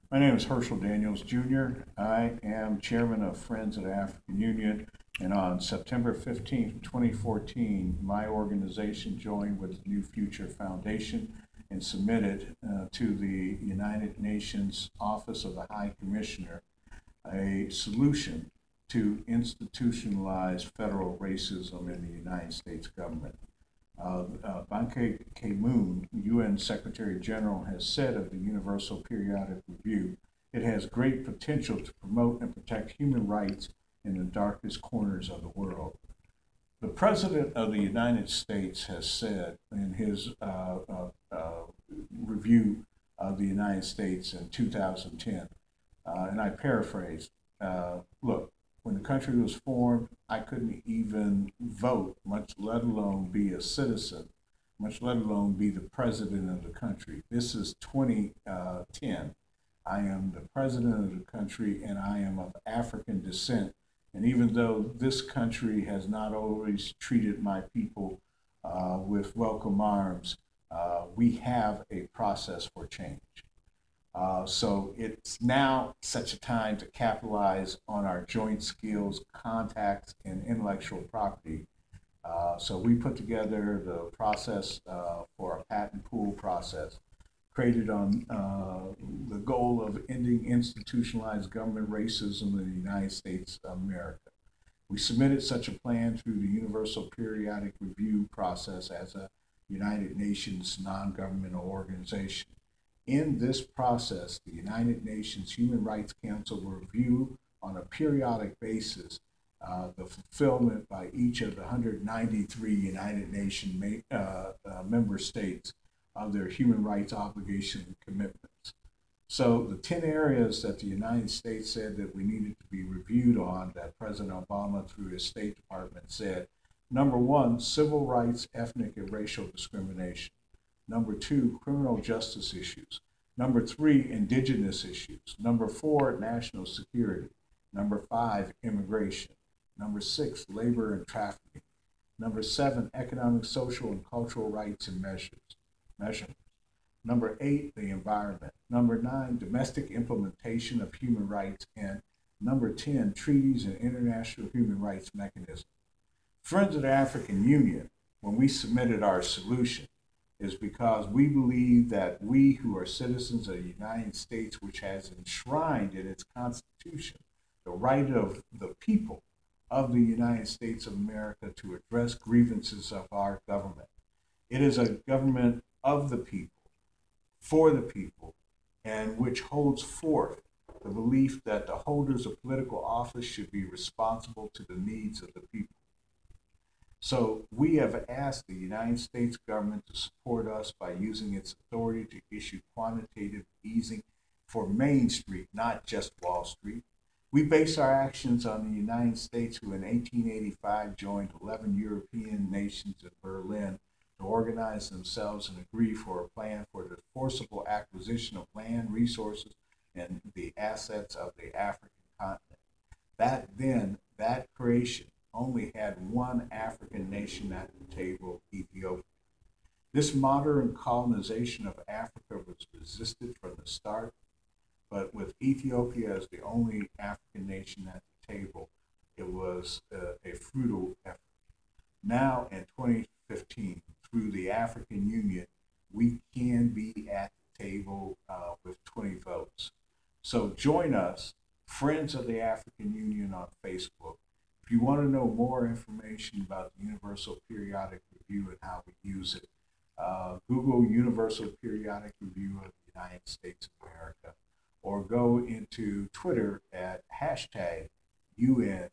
My name is Herschel Daniels Jr. I am chairman of Friends of the African Union, and on September 15th, 2014, my organization joined with the New Future Foundation and submitted to the United Nations Office of the High Commissioner a solution to institutionalize federal racism in the United States government. Ban Ki-moon, UN Secretary General, has said of the Universal Periodic Review, it has great potential to promote and protect human rights in the darkest corners of the world. The President of the United States has said in his review of the United States in 2010, and I paraphrase, look, when the country was formed, I couldn't even vote, much let alone be a citizen, much let alone be the president of the country. This is 2010. I am the president of the country and I am of African descent. And even though this country has not always treated my people with welcome arms, we have a process for change. So it's now such a time to capitalize on our joint skills, contacts, and intellectual property. So we put together the process for a patent pool process created on the goal of ending institutionalized government racism in the United States of America. We submitted such a plan through the Universal Periodic Review process as a United Nations non-governmental organization. In this process, the United Nations Human Rights Council will review on a periodic basis the fulfillment by each of the 193 United Nations member states of their human rights obligations and commitments. So the 10 areas that the United States said that we needed to be reviewed on, that President Obama through his State Department said, number one, civil rights, ethnic and racial discrimination. Number two, criminal justice issues. Number three, indigenous issues. Number four, national security. Number five, immigration. Number six, labor and trafficking. Number seven, economic, social, and cultural rights and measurements. Number eight, the environment. Number nine, domestic implementation of human rights. And number 10, treaties and international human rights mechanisms. Friends of the African Union, when we submitted our solution, is because we believe that we who are citizens of the United States, which has enshrined in its Constitution the right of the people of the United States of America to address grievances of our government. It is a government of the people, for the people, and which holds forth the belief that the holders of political office should be responsible to the needs of the people. So we have asked the United States government to support us by using its authority to issue quantitative easing for Main Street, not just Wall Street. We base our actions on the United States, who in 1885 joined 11 European nations in Berlin to organize themselves and agree for a plan for the forcible acquisition of land, resources, and the assets of the African continent. That creation only had one African nation at the table, Ethiopia. This modern colonization of Africa was resisted from the start, but with Ethiopia as the only African nation at the table, it was a fruitful effort. Now in 2015, through the African Union, we can be at the table with 20 votes. So join us, Friends of the African Union on Facebook. If you want to know more information about the Universal Periodic Review and how we use it, Google Universal Periodic Review of the United States of America, or go into Twitter at hashtag UNUP.